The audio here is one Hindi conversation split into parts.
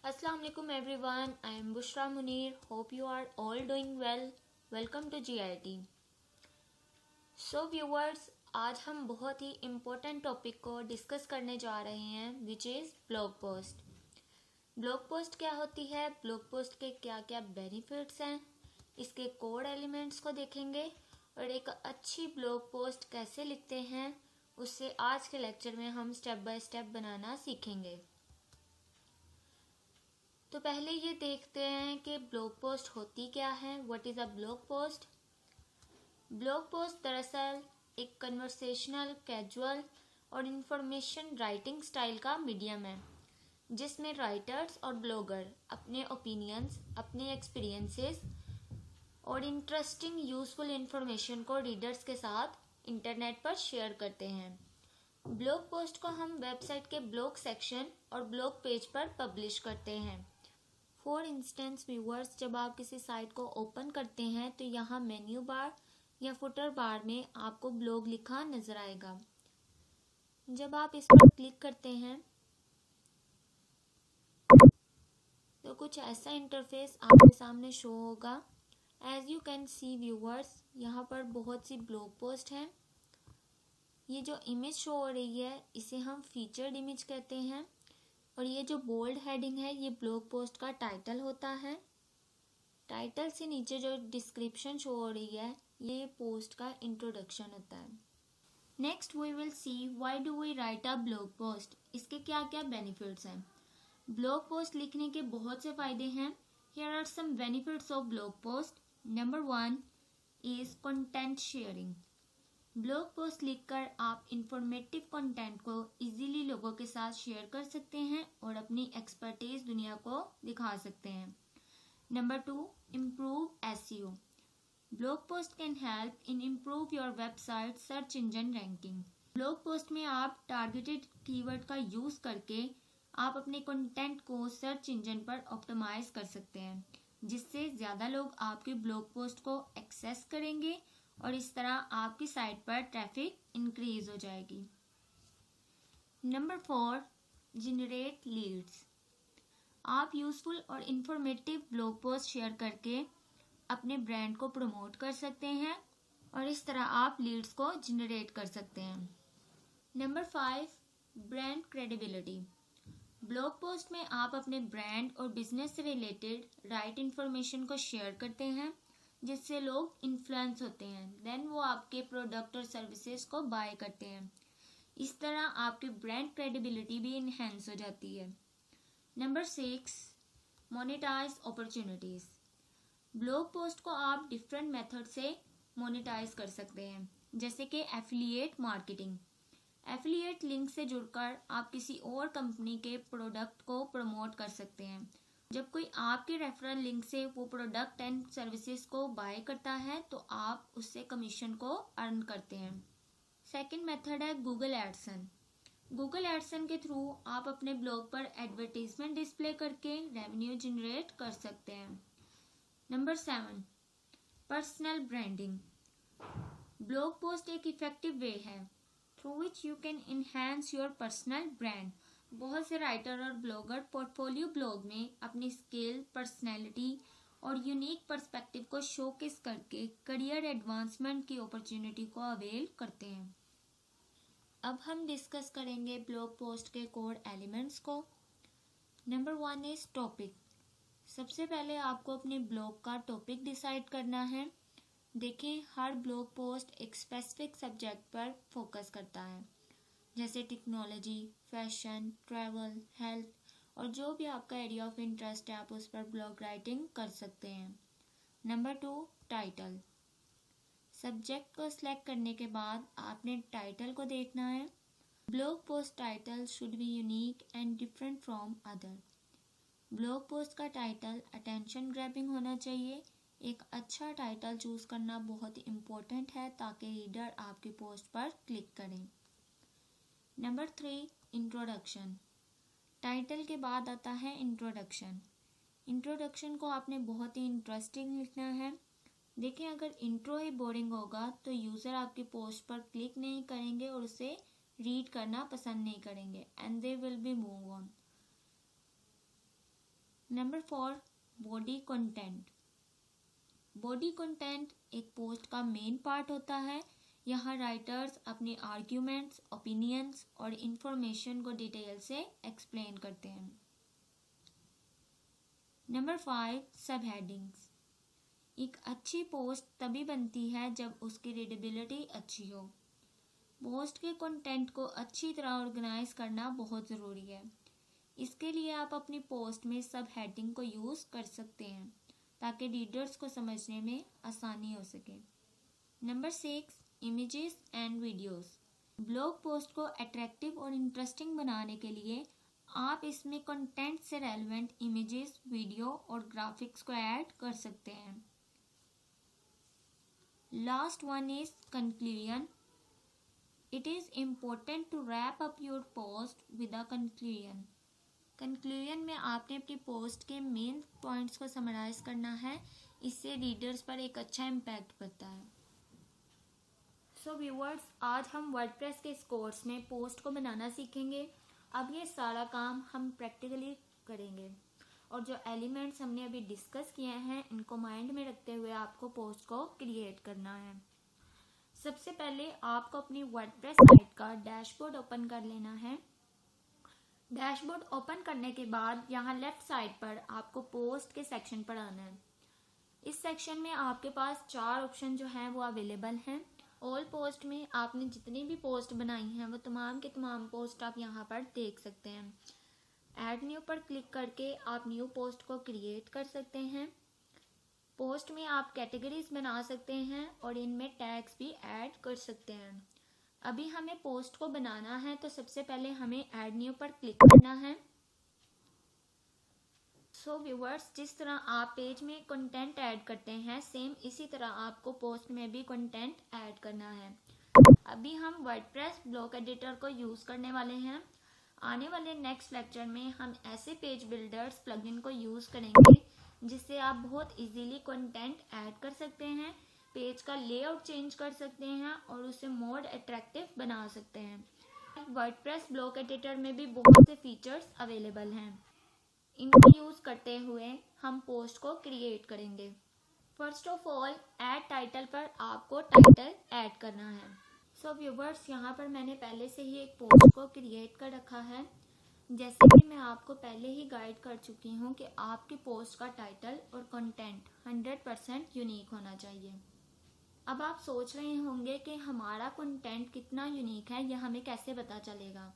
Assalamu alaikum everyone. I am Bushra Munir. Hope you are all doing well. Welcome to GIT. So viewers, आज हम बहुत ही इम्पोर्टेंट टॉपिक को डिस्कस करने जा रहे हैं which is blog post. Blog post क्या होती है, ब्लॉग पोस्ट के क्या क्या बेनिफिट्स हैं, इसके कोड एलिमेंट्स को देखेंगे और एक अच्छी ब्लॉग पोस्ट कैसे लिखते हैं उससे आज के लेक्चर में हम स्टेप बाय स्टेप बनाना सीखेंगे। तो पहले ये देखते हैं कि ब्लॉग पोस्ट होती क्या है। What is a blog post? Blog post दरअसल एक कन्वर्सेशनल, कैजुअल और इंफॉर्मेशन राइटिंग स्टाइल का मीडियम है जिसमें राइटर्स और ब्लॉगर अपने ओपिनियंस, अपने एक्सपीरियंसेस और इंटरेस्टिंग यूजफुल इंफॉर्मेशन को रीडर्स के साथ इंटरनेट पर शेयर करते हैं। ब्लॉग पोस्ट को हम वेबसाइट के ब्लॉग सेक्शन और ब्लॉग पेज पर पब्लिश करते हैं। फॉर इंस्टेंस व्यूअर्स, जब आप किसी साइट को ओपन करते हैं तो यहाँ मेन्यू बार या फुटर बार में आपको ब्लॉग लिखा नजर आएगा। जब आप इस पर क्लिक करते हैं तो कुछ ऐसा इंटरफेस आपके सामने शो होगा। As you can see viewers, यहाँ पर बहुत सी ब्लॉग पोस्ट हैं। ये जो इमेज शो हो रही है इसे हम फीचर्ड इमेज कहते हैं और ये जो बोल्ड हेडिंग है ये ब्लॉग पोस्ट का टाइटल होता है। टाइटल से नीचे जो डिस्क्रिप्शन शो हो रही है ये पोस्ट का इंट्रोडक्शन होता है। Next we will see why do we write a blog post. इसके क्या क्या बेनिफिट्स हैं। ब्लॉग पोस्ट लिखने के बहुत से फायदे हैं। Here are some benefits of blog post. Number 1 is content sharing. Blog post लिखकर आप इंफॉर्मेटिव कंटेंट को इजीली लोगों के साथ शेयर कर सकते हैं और अपनी एक्सपर्टीज दुनिया को दिखा सकते हैं। Number 2, improve SEO. Blog post can help in improve your website search engine ranking. Blog post में आप टारगेटेड कीवर्ड का यूज करके आप अपने कंटेंट को सर्च इंजन पर ऑप्टिमाइज कर सकते हैं जिससे ज्यादा लोग आपके ब्लॉग पोस्ट को एक्सेस करेंगे और इस तरह आपकी साइट पर ट्रैफिक इंक्रीज हो जाएगी। Number 4, generate Leeds. आप यूजफुल और इंफॉर्मेटिव ब्लॉग पोस्ट शेयर करके अपने ब्रांड को प्रमोट कर सकते हैं और इस तरह आप लीड्स को जनरेट कर सकते हैं। Number 5, brand credibility. Blog post में आप अपने ब्रांड और बिजनेस से रिलेटेड राइट इंफॉर्मेशन को शेयर करते हैं जिससे लोग इन्फ्लुएंस होते हैं, देन वो आपके प्रोडक्ट और सर्विसेज को बाय करते हैं। इस तरह आपकी ब्रांड क्रेडिबिलिटी भी इनहेंस हो जाती है। Number 6, monetize opportunities. Blog post को आप डिफरेंट मेथड से मोनेटाइज कर सकते हैं जैसे कि एफिलिएट मार्केटिंग। एफिलिएट लिंक से जुड़कर आप किसी और कंपनी के प्रोडक्ट को प्रमोट कर सकते हैं। जब कोई आपके रेफरल लिंक से वो प्रोडक्ट एंड सर्विसेज को बाय करता है तो आप उससे कमीशन को अर्न करते हैं। सेकंड मेथड है गूगल एडसन। गूगल एडसन के थ्रू आप अपने ब्लॉग पर एडवर्टीजमेंट डिस्प्ले करके रेवेन्यू जनरेट कर सकते हैं। Number 7, personal branding. Blog post एक इफेक्टिव वे है through which you can enhance your personal brand. बहुत से राइटर और ब्लॉगर पोर्टफोलियो ब्लॉग में अपनी स्किल, पर्सनैलिटी और यूनिक पर्सपेक्टिव को शोकेस करके करियर एडवांसमेंट की अपॉर्चुनिटी को अवेल करते हैं। अब हम डिस्कस करेंगे ब्लॉग पोस्ट के कोड एलिमेंट्स को। Number 1 is topic. सबसे पहले आपको अपने ब्लॉग का टॉपिक डिसाइड करना है। देखें, हर ब्लॉग पोस्ट एक स्पेसिफिक सब्जेक्ट पर फोकस करता है जैसे टेक्नोलॉजी, फैशन, ट्रैवल, हेल्थ और जो भी आपका एरिया ऑफ इंटरेस्ट है आप उस पर ब्लॉग राइटिंग कर सकते हैं। Number 2, title. सब्जेक्ट को सिलेक्ट करने के बाद आपने टाइटल को देखना है। Blog post title should be unique and different from other. Blog post का टाइटल अटेंशन ग्रैबिंग होना चाहिए। एक अच्छा टाइटल चूज करना बहुत ही इम्पोर्टेंट है ताकि रीडर आपकी पोस्ट पर क्लिक करें। Number 3, introduction. टाइटल के बाद आता है इंट्रोडक्शन। इंट्रोडक्शन को आपने बहुत ही इंटरेस्टिंग लिखना है। देखें, अगर इंट्रो ही बोरिंग होगा तो यूज़र आपकी पोस्ट पर क्लिक नहीं करेंगे और उसे रीड करना पसंद नहीं करेंगे and they will be move on. Number 4, body content. Body content एक पोस्ट का मेन पार्ट होता है। यहाँ राइटर्स अपने आर्ग्यूमेंट्स, ओपिनियंस और इंफॉर्मेशन को डिटेल से एक्सप्लेन करते हैं। नंबर 5, सब हेडिंग्स। एक अच्छी पोस्ट तभी बनती है जब उसकी रीडेबिलिटी अच्छी हो। पोस्ट के कंटेंट को अच्छी तरह ऑर्गेनाइज करना बहुत ज़रूरी है। इसके लिए आप अपनी पोस्ट में सब हेडिंग को यूज़ कर सकते हैं ताकि रीडर्स को समझने में आसानी हो सके। Number 6, images and videos. Blog post को अट्रैक्टिव और इंटरेस्टिंग बनाने के लिए आप इसमें कंटेंट से रेलेवेंट इमेजेस, वीडियो और ग्राफिक्स को ऐड कर सकते हैं। Last one is conclusion. It is important to wrap up your post with a conclusion. Conclusion में आपने अपनी पोस्ट के मेन पॉइंट्स को समराइज करना है। इससे रीडर्स पर एक अच्छा इम्पैक्ट पड़ता है। सो व्यूअर्स, आज हम वर्डप्रेस के इस कोर्स में पोस्ट को बनाना सीखेंगे। अब ये सारा काम हम प्रैक्टिकली करेंगे और जो एलिमेंट्स हमने अभी डिस्कस किए हैं इनको माइंड में रखते हुए आपको पोस्ट को क्रिएट करना है। सबसे पहले आपको अपनी वर्डप्रेस साइट का डैशबोर्ड ओपन कर लेना है। डैशबोर्ड ओपन करने के बाद यहाँ लेफ्ट साइड पर आपको पोस्ट के सेक्शन पर आना है। इस सेक्शन में आपके पास 4 ऑप्शन जो हैं वो अवेलेबल हैं। ऑल पोस्ट में आपने जितनी भी पोस्ट बनाई हैं वो तमाम के तमाम पोस्ट आप यहाँ पर देख सकते हैं। ऐड न्यू पर क्लिक करके आप न्यू पोस्ट को क्रिएट कर सकते हैं। पोस्ट में आप कैटेगरीज बना सकते हैं और इनमें टैग्स भी ऐड कर सकते हैं। अभी हमें पोस्ट को बनाना है तो सबसे पहले हमें ऐड न्यू पर क्लिक करना है। सो व्यूअर्स, जिस तरह आप पेज में कंटेंट ऐड करते हैं सेम इसी तरह आपको पोस्ट में भी कंटेंट ऐड करना है। अभी हम वर्डप्रेस ब्लॉग एडिटर को यूज़ करने वाले हैं। आने वाले नेक्स्ट लेक्चर में हम ऐसे पेज बिल्डर्स प्लगइन को यूज़ करेंगे जिससे आप बहुत इजीली कंटेंट ऐड कर सकते हैं, पेज का लेआउट चेंज कर सकते हैं और उसे मोर अट्रैक्टिव बना सकते हैं। वर्डप्रेस ब्लॉग एडिटर में भी बहुत से फीचर्स अवेलेबल हैं। इनको यूज़ करते हुए हम पोस्ट को क्रिएट करेंगे। First of all, add title पर आपको टाइटल ऐड करना है। सो व्यूवर्स, यहाँ पर मैंने पहले से ही एक पोस्ट को क्रिएट कर रखा है। जैसे कि मैं आपको पहले ही गाइड कर चुकी हूँ कि आपकी पोस्ट का टाइटल और कंटेंट 100% यूनिक होना चाहिए। अब आप सोच रहे होंगे कि हमारा कंटेंट कितना यूनिक है, यह हमें कैसे पता चलेगा।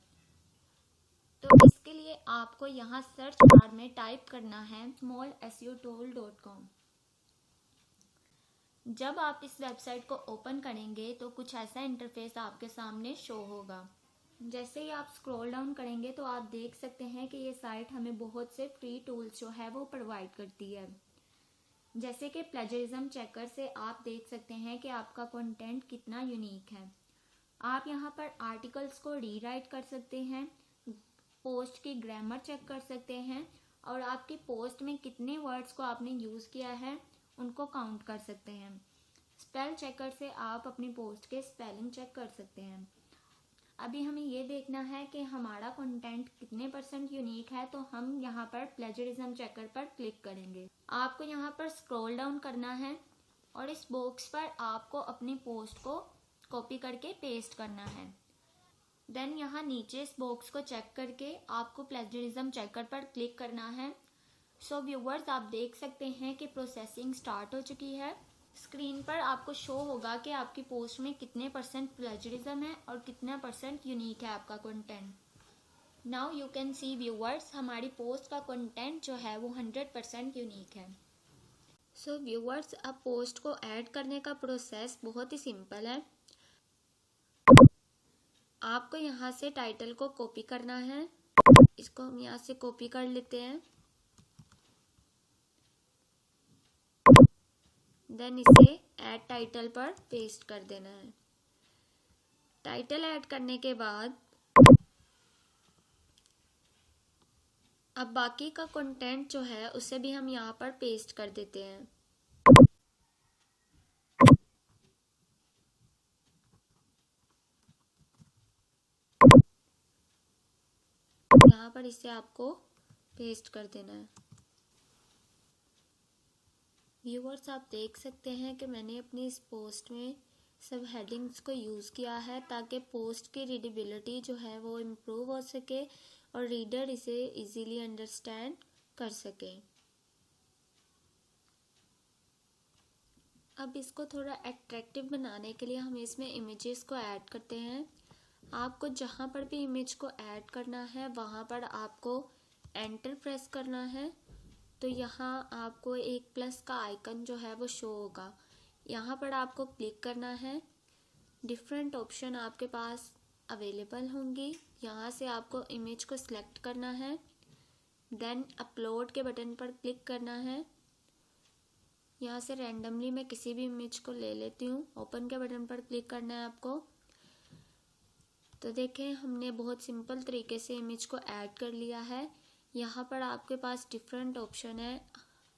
तो इसके लिए आपको यहाँ सर्च बार में टाइप करना है smallseotool.com। जब आप इस वेबसाइट को ओपन करेंगे तो कुछ ऐसा इंटरफेस आपके सामने शो होगा। जैसे ही आप स्क्रॉल डाउन करेंगे तो आप देख सकते हैं कि ये साइट हमें बहुत से फ्री टूल्स जो है वो प्रोवाइड करती है। जैसे कि प्लेजरिज्म चेकर से आप देख सकते हैं कि आपका कंटेंट कितना यूनिक है। आप यहाँ पर आर्टिकल्स को रीराइट कर सकते हैं, पोस्ट की ग्रामर चेक कर सकते हैं और आपकी पोस्ट में कितने वर्ड्स को आपने यूज़ किया है उनको काउंट कर सकते हैं। स्पेल चेकर से आप अपनी पोस्ट के स्पेलिंग चेक कर सकते हैं। अभी हमें ये देखना है कि हमारा कंटेंट कितने % यूनिक है, तो हम यहाँ पर प्लेजरिज्म चेकर पर क्लिक करेंगे। आपको यहाँ पर स्क्रॉल डाउन करना है और इस बॉक्स पर आपको अपनी पोस्ट को कॉपी करके पेस्ट करना है। देन यहाँ नीचे इस बॉक्स को चेक करके आपको प्लेजरिज्म चेकर पर क्लिक करना है। सो व्यूवर्स, आप देख सकते हैं कि प्रोसेसिंग स्टार्ट हो चुकी है। स्क्रीन पर आपको शो होगा कि आपकी पोस्ट में कितने % प्लेजरिज्म है और कितना % यूनिक है आपका content. Now you can C viewers, हमारी पोस्ट का कंटेंट जो है वो 100% यूनिक है। सो व्यूवर्स, अब पोस्ट को ऐड करने का प्रोसेस बहुत ही सिंपल है। आपको यहाँ से टाइटल को कॉपी करना है। इसको हम यहाँ से कॉपी कर लेते हैं। देन इसे ऐड टाइटल पर पेस्ट कर देना है। टाइटल ऐड करने के बाद अब बाकी का कंटेंट जो है उसे भी हम यहाँ पर पेस्ट कर देते हैं। यहाँ पर इसे आपको पेस्ट कर देना है। व्यूअर्स, आप देख सकते हैं कि मैंने अपनी इस पोस्ट में सब हेडिंग्स को यूज़ किया है ताकि पोस्ट की रीडेबिलिटी जो है वो इम्प्रूव हो सके और रीडर इसे इजीली अंडरस्टैंड कर सके। अब इसको थोड़ा अट्रैक्टिव बनाने के लिए हम इसमें इमेजेस को ऐड करते हैं। आपको जहाँ पर भी इमेज को ऐड करना है वहाँ पर आपको एंटर प्रेस करना है। तो यहाँ आपको एक प्लस का आइकन जो है वो शो होगा, यहाँ पर आपको क्लिक करना है। डिफरेंट ऑप्शन आपके पास अवेलेबल होंगी, यहाँ से आपको इमेज को सिलेक्ट करना है, देन अपलोड के बटन पर क्लिक करना है। यहाँ से रैंडमली मैं किसी भी इमेज को ले लेती हूँ, ओपन के बटन पर क्लिक करना है आपको। तो देखें, हमने बहुत सिंपल तरीके से इमेज को ऐड कर लिया है। यहाँ पर आपके पास डिफरेंट ऑप्शन है।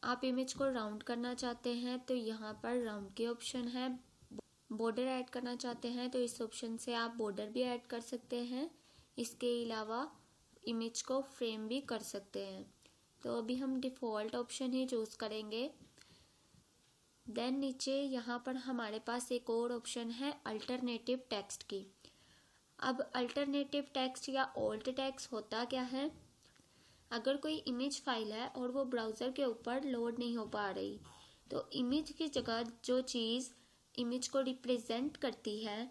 आप इमेज को राउंड करना चाहते हैं तो यहाँ पर राउंड के ऑप्शन है। बॉर्डर ऐड करना चाहते हैं तो इस ऑप्शन से आप बॉर्डर भी ऐड कर सकते हैं। इसके अलावा इमेज को फ्रेम भी कर सकते हैं। तो अभी हम डिफ़ॉल्ट ऑप्शन ही चूज़ करेंगे। देन नीचे यहाँ पर हमारे पास एक और ऑप्शन है अल्टरनेटिव टेक्स्ट की। अब अल्टरनेटिव टेक्स्ट या ऑल्ट टेक्स्ट होता क्या है? अगर कोई इमेज फाइल है और वो ब्राउज़र के ऊपर लोड नहीं हो पा रही, तो इमेज की जगह जो चीज़ इमेज को रिप्रेजेंट करती है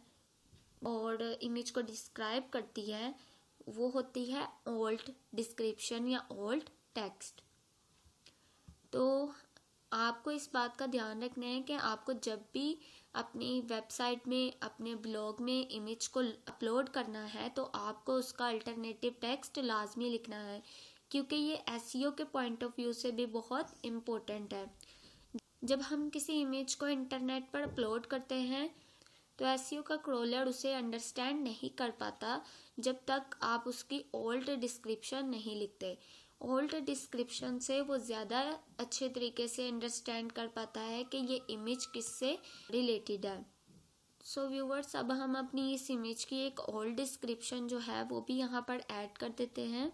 और इमेज को डिस्क्राइब करती है वो होती है ऑल्ट डिस्क्रिप्शन या ऑल्ट टेक्स्ट। तो आपको इस बात का ध्यान रखना है कि आपको जब भी अपनी वेबसाइट में, अपने ब्लॉग में इमेज को अपलोड करना है तो आपको उसका अल्टरनेटिव टेक्स्ट लाजमी लिखना है, क्योंकि ये एसईओ के पॉइंट ऑफ व्यू से भी बहुत इम्पोर्टेंट है। जब हम किसी इमेज को इंटरनेट पर अपलोड करते हैं तो एसईओ का क्रोलर उसे अंडरस्टैंड नहीं कर पाता जब तक आप उसकी ओल्ड डिस्क्रिप्शन नहीं लिखते। ओल्ड डिस्क्रिप्शन से वो ज़्यादा अच्छे तरीके से अंडरस्टैंड कर पाता है कि ये इमेज किससे रिलेटेड है। सो व्यूवर्स, अब हम अपनी इस इमेज की एक ओल्ड डिस्क्रिप्शन जो है वो भी यहाँ पर ऐड कर देते हैं।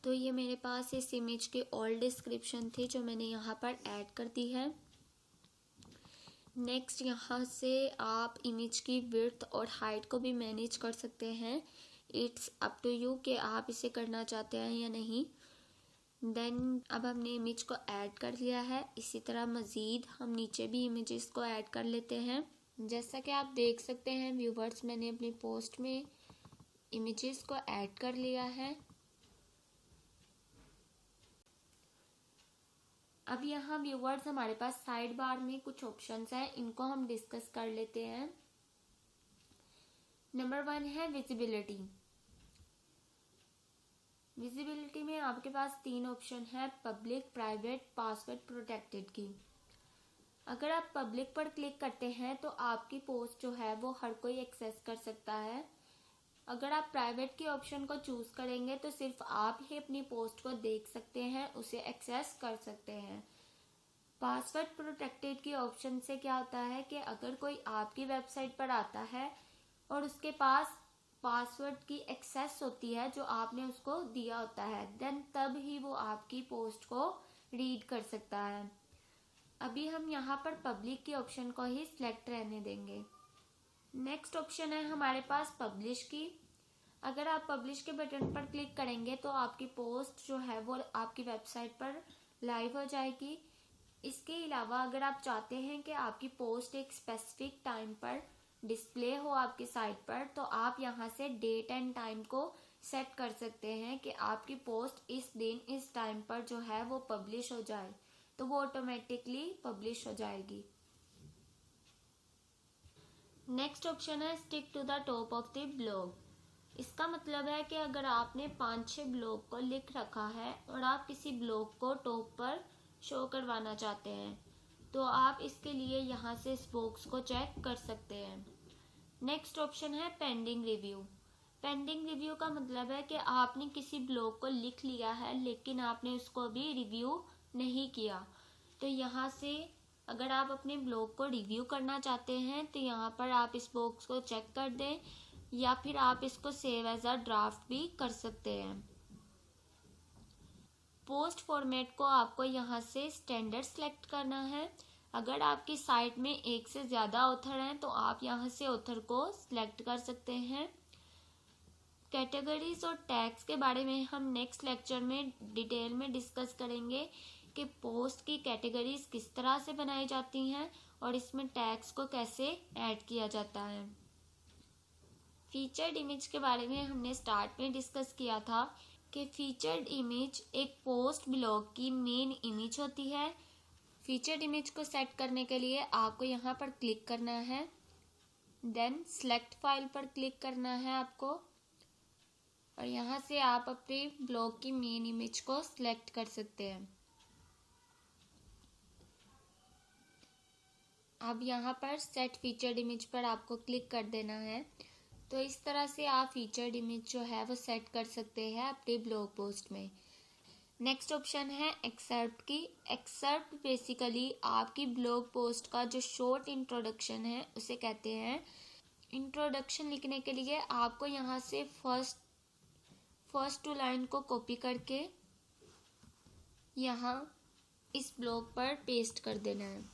तो ये मेरे पास इस इमेज की ओल्ड डिस्क्रिप्शन थी जो मैंने यहाँ पर ऐड कर दी है। नेक्स्ट, यहाँ से आप इमेज की विड्थ और हाइट को भी मैनेज कर सकते हैं। इट्स अप टू यू कि आप इसे करना चाहते हैं या नहीं। देन अब हमने इमेज को ऐड कर लिया है। इसी तरह मज़ीद हम नीचे भी इमेजेस को ऐड कर लेते हैं। जैसा कि आप देख सकते हैं व्यूवर्स, मैंने अपनी पोस्ट में इमेजेस को ऐड कर लिया है। अब यहाँ व्यूवर्स हमारे पास साइड बार में कुछ ऑप्शंस हैं, इनको हम डिस्कस कर लेते हैं। नंबर 1 है विजिबिलिटी। विजिबिलिटी में आपके पास 3 ऑप्शन है, पब्लिक, प्राइवेट, पासवर्ड प्रोटेक्टेड की। अगर आप पब्लिक पर क्लिक करते हैं तो आपकी पोस्ट जो है वो हर कोई एक्सेस कर सकता है। अगर आप प्राइवेट के ऑप्शन को चूज़ करेंगे तो सिर्फ आप ही अपनी पोस्ट को देख सकते हैं, उसे एक्सेस कर सकते हैं। पासवर्ड प्रोटेक्टेड की ऑप्शन से क्या होता है कि अगर कोई आपकी वेबसाइट पर आता है और उसके पास पासवर्ड की एक्सेस होती है जो आपने उसको दिया होता है, देन तब ही वो आपकी पोस्ट को रीड कर सकता है। अभी हम यहाँ पर पब्लिक के ऑप्शन को ही सिलेक्ट रहने देंगे। नेक्स्ट ऑप्शन है हमारे पास पब्लिश की। अगर आप पब्लिश के बटन पर क्लिक करेंगे तो आपकी पोस्ट जो है वो आपकी वेबसाइट पर लाइव हो जाएगी। इसके अलावा अगर आप चाहते हैं कि आपकी पोस्ट एक स्पेसिफिक टाइम पर डिस्प्ले हो आपकी साइट पर, तो आप यहाँ से डेट एंड टाइम को सेट कर सकते हैं कि आपकी पोस्ट इस दिन इस टाइम पर जो है वो पब्लिश हो जाए, तो वो ऑटोमेटिकली पब्लिश हो जाएगी। नेक्स्ट ऑप्शन है stick to the top of the blog. इसका मतलब है कि अगर आपने 5-6 ब्लॉग को लिख रखा है और आप किसी ब्लॉग को टॉप पर शो करवाना चाहते हैं तो आप इसके लिए यहाँ से इस बॉक्स को चेक कर सकते हैं। नेक्स्ट ऑप्शन है पेंडिंग रिव्यू। पेंडिंग रिव्यू का मतलब है कि आपने किसी ब्लॉग को लिख लिया है लेकिन आपने उसको अभी रिव्यू नहीं किया, तो यहाँ से अगर आप अपने ब्लॉग को रिव्यू करना चाहते हैं तो यहाँ पर आप इस बॉक्स को चेक कर दें या फिर आप इसको सेव एज अ ड्राफ्ट भी कर सकते हैं। पोस्ट फॉर्मेट को आपको यहाँ से स्टैंडर्ड सेलेक्ट करना है। अगर आपकी साइट में एक से ज़्यादा ऑथर हैं तो आप यहाँ से ऑथर को सिलेक्ट कर सकते हैं। कैटेगरीज और टैग्स के बारे में हम नेक्स्ट लेक्चर में डिटेल में डिस्कस करेंगे कि पोस्ट की कैटेगरीज किस तरह से बनाई जाती हैं और इसमें टैग्स को कैसे ऐड किया जाता है। फीचर्ड इमेज के बारे में हमने स्टार्ट में डिस्कस किया था कि फीचर्ड इमेज एक पोस्ट ब्लॉग की मेन इमेज होती है। फीचर्ड इमेज को सेट करने के लिए आपको यहाँ पर क्लिक करना है, देन सेलेक्ट फाइल पर क्लिक करना है आपको, और यहाँ से आप अपने ब्लॉग की मेन इमेज को सिलेक्ट कर सकते हैं। अब यहाँ पर सेट फीचर्ड इमेज पर आपको क्लिक कर देना है। तो इस तरह से आप फीचर्ड इमेज जो है वो सेट कर सकते हैं अपने ब्लॉग पोस्ट में। नेक्स्ट ऑप्शन है एक्सर्प्ट की। एक्सर्प्ट बेसिकली आपकी ब्लॉग पोस्ट का जो शॉर्ट इंट्रोडक्शन है उसे कहते हैं। इंट्रोडक्शन लिखने के लिए आपको यहाँ से फर्स्ट 2 लाइन को कॉपी करके यहाँ इस ब्लॉग पर पेस्ट कर देना है।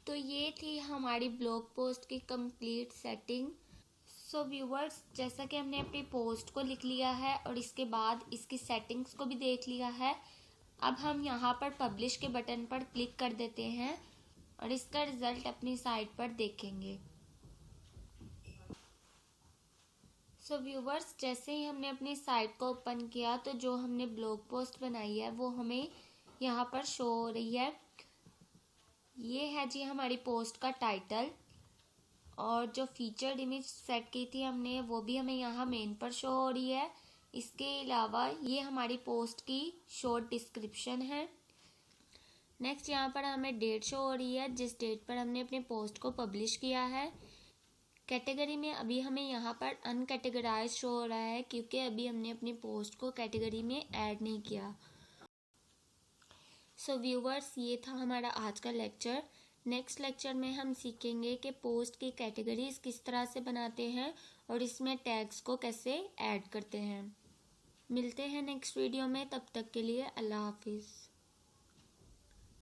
तो ये थी हमारी ब्लॉग पोस्ट की कंप्लीट सेटिंग। सो व्यूवर्स, जैसा कि हमने अपनी पोस्ट को लिख लिया है और इसके बाद इसकी सेटिंग्स को भी देख लिया है, अब हम यहाँ पर पब्लिश के बटन पर क्लिक कर देते हैं और इसका रिजल्ट अपनी साइट पर देखेंगे। सो व्यूवर्स, जैसे ही हमने अपनी साइट को ओपन किया तो जो हमने ब्लॉग पोस्ट बनाई है वो हमें यहाँ पर शो हो रही है। ये है जी हमारी पोस्ट का टाइटल, और जो फीचर्ड इमेज सेट की थी हमने वो भी हमें यहाँ मेन पर शो हो रही है। इसके अलावा ये हमारी पोस्ट की शॉर्ट डिस्क्रिप्शन है। नेक्स्ट यहाँ पर हमें डेट शो हो रही है जिस डेट पर हमने अपने पोस्ट को पब्लिश किया है। कैटेगरी में अभी हमें यहाँ पर अनकैटेगराइज शो हो रहा है क्योंकि अभी हमने अपनी पोस्ट को कैटेगरी में ऐड नहीं किया। सो व्यूवर्स, ये था हमारा आज का लेक्चर। नेक्स्ट लेक्चर में हम सीखेंगे कि पोस्ट की कैटेगरीज किस तरह से बनाते हैं और इसमें टैग्स को कैसे ऐड करते हैं। मिलते हैं नेक्स्ट वीडियो में, तब तक के लिए अल्लाह हाफिज़।